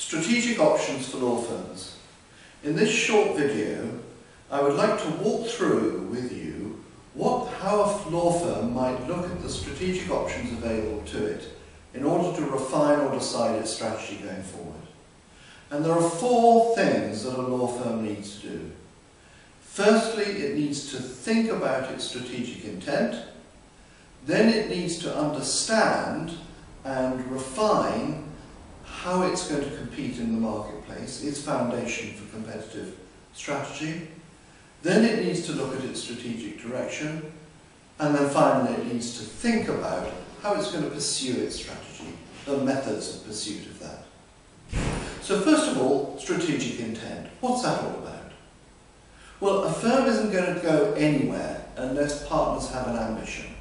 Strategic options for law firms. In this short video, I would like to walk through with you how a law firm might look at the strategic options available to it in order to refine or decide its strategy going forward. And there are four things that a law firm needs to do. Firstly, it needs to think about its strategic intent. Then it needs to understand and refine how it's going to compete in the marketplace, its foundation for competitive strategy. Then it needs to look at its strategic direction. And then finally it needs to think about how it's going to pursue its strategy, the methods of pursuit of that. So first of all, strategic intent. What's that all about? Well, a firm isn't going to go anywhere unless partners have an ambition,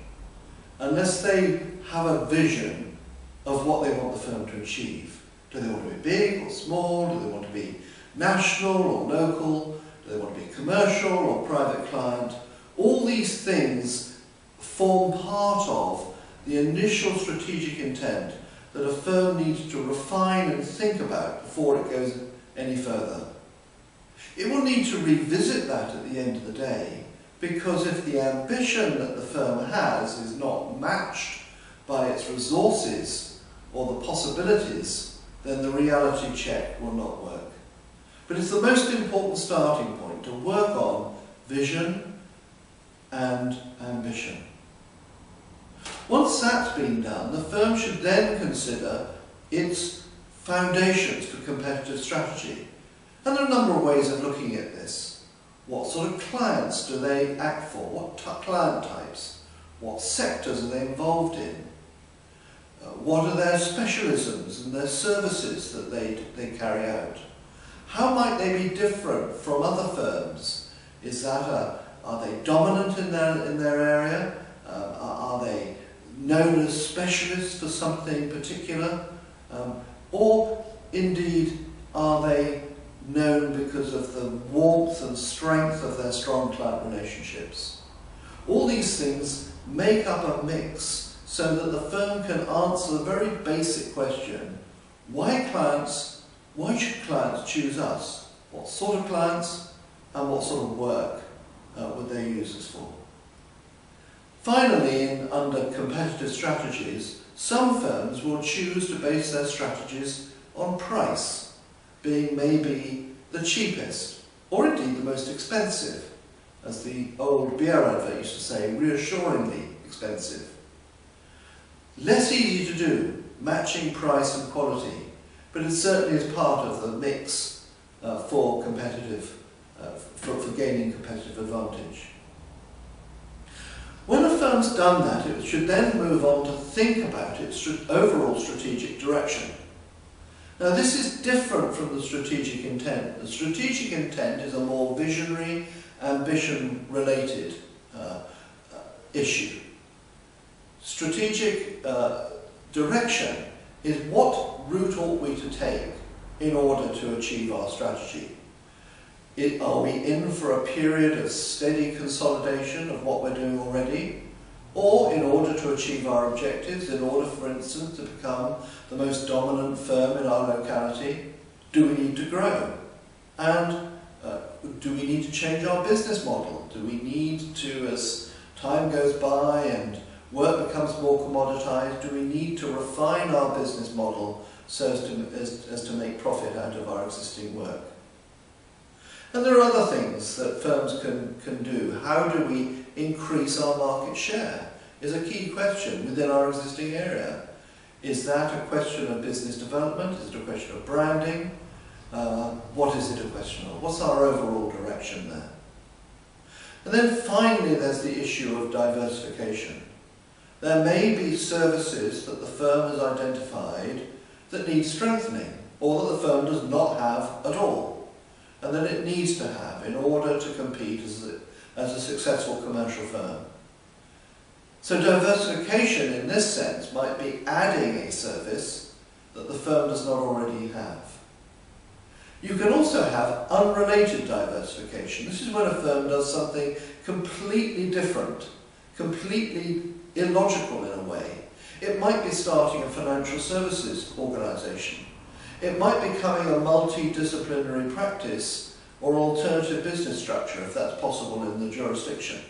unless they have a vision of what they want the firm to achieve. Do they want to be big or small? Do they want to be national or local? Do they want to be commercial or private client? All these things form part of the initial strategic intent that a firm needs to refine and think about before it goes any further. It will need to revisit that at the end of the day, because if the ambition that the firm has is not matched by its resources or the possibilities, then the reality check will not work. But it's the most important starting point to work on vision and ambition. Once that's been done, the firm should then consider its foundations for competitive strategy. And there are a number of ways of looking at this. What sort of clients do they act for? What client types? What sectors are they involved in? What are their specialisms and their services that they carry out? How might they be different from other firms? Are they dominant in their area? Are they known as specialists for something particular? Or indeed, are they known because of the warmth and strength of their strong client relationships? All these things make up a mix so that the firm can answer the very basic question, why should clients choose us? What sort of clients and what sort of work would they use us for? Finally, under competitive strategies, some firms will choose to base their strategies on price, being maybe the cheapest, or indeed the most expensive, as the old beer advert used to say, reassuringly expensive. Less easy to do, matching price and quality, but it certainly is part of the mix for gaining competitive advantage. When a firm's done that, it should then move on to think about its overall strategic direction. Now, this is different from the strategic intent. The strategic intent is a more visionary, ambition-related issue. Strategic direction is what route ought we to take in order to achieve our strategy. Are we in for a period of steady consolidation of what we're doing already? Or in order to achieve our objectives, in order, for instance, to become the most dominant firm in our locality, do we need to grow? And do we need to change our business model? Do we need to, as time goes by and work becomes more commoditized, do we need to refine our business model so as to make profit out of our existing work? And there are other things that firms can do. How do we increase our market share is a key question within our existing area. Is that a question of business development? Is it a question of branding? What is it a question of? What's our overall direction there? And then finally there's the issue of diversification. There may be services that the firm has identified that need strengthening, or that the firm does not have at all, and that it needs to have in order to compete as a successful commercial firm. So diversification in this sense might be adding a service that the firm does not already have. You can also have unrelated diversification. This is when a firm does something completely different, completely illogical in a way. It might be starting a financial services organisation. It might be becoming a multidisciplinary practice or alternative business structure, if that's possible in the jurisdiction.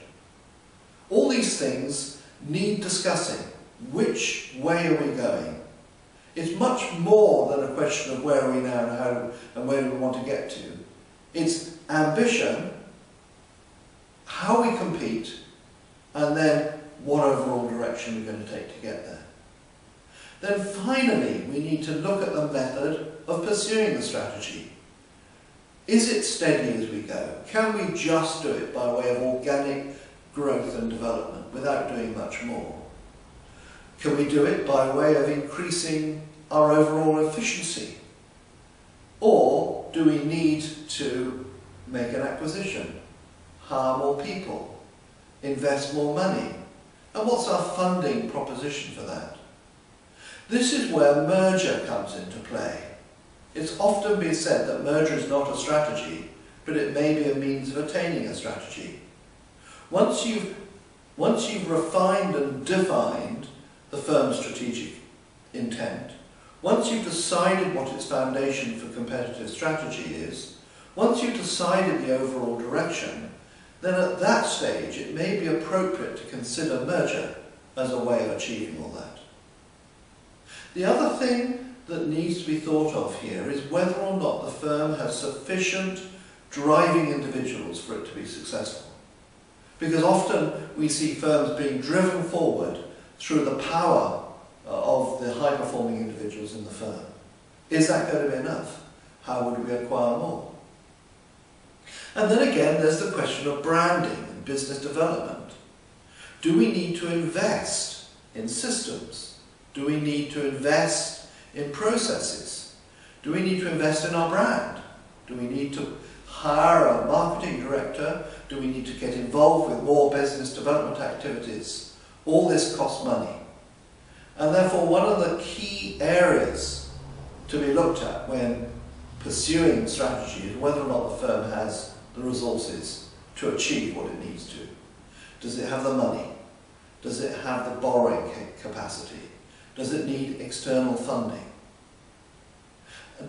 All these things need discussing. Which way are we going? It's much more than a question of where are we now and how and where do we want to get to. It's ambition, how we compete, and then what overall direction we're going to take to get there. Then finally, we need to look at the method of pursuing the strategy. Is it steady as we go? Can we just do it by way of organic growth and development without doing much more? Can we do it by way of increasing our overall efficiency? Or do we need to make an acquisition, hire more people, invest more money? And what's our funding proposition for that? This is where merger comes into play. It's often been said that merger is not a strategy, but it may be a means of attaining a strategy. Once you've refined and defined the firm's strategic intent, once you've decided what its foundation for competitive strategy is, once you've decided the overall direction, then at that stage it may be appropriate to consider merger as a way of achieving all that. The other thing that needs to be thought of here is whether or not the firm has sufficient driving individuals for it to be successful. Because often we see firms being driven forward through the power of the high-performing individuals in the firm. Is that going to be enough? How would we acquire more? And then again, there's the question of branding and business development. Do we need to invest in systems? Do we need to invest in processes? Do we need to invest in our brand? Do we need to hire a marketing director? Do we need to get involved with more business development activities? All this costs money. And therefore, one of the key areas to be looked at when pursuing strategy is whether or not the firm has the resources to achieve what it needs to. Does it have the money? Does it have the borrowing capacity? Does it need external funding?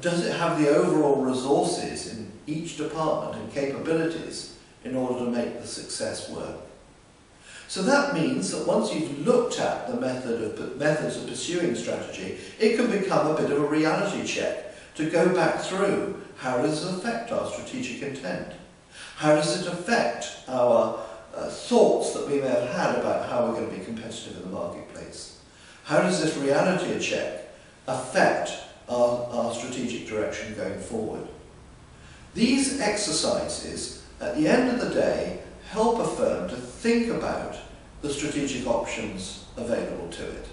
Does it have the overall resources in each department and capabilities in order to make the success work? So that means that once you've looked at the methods of pursuing strategy, it can become a bit of a reality check to go back through how does it affect our strategic intent? How does it affect our thoughts that we may have had about how we're going to be competitive in the marketplace? How does this reality check affect our strategic direction going forward? These exercises, at the end of the day, help a firm to think about the strategic options available to it.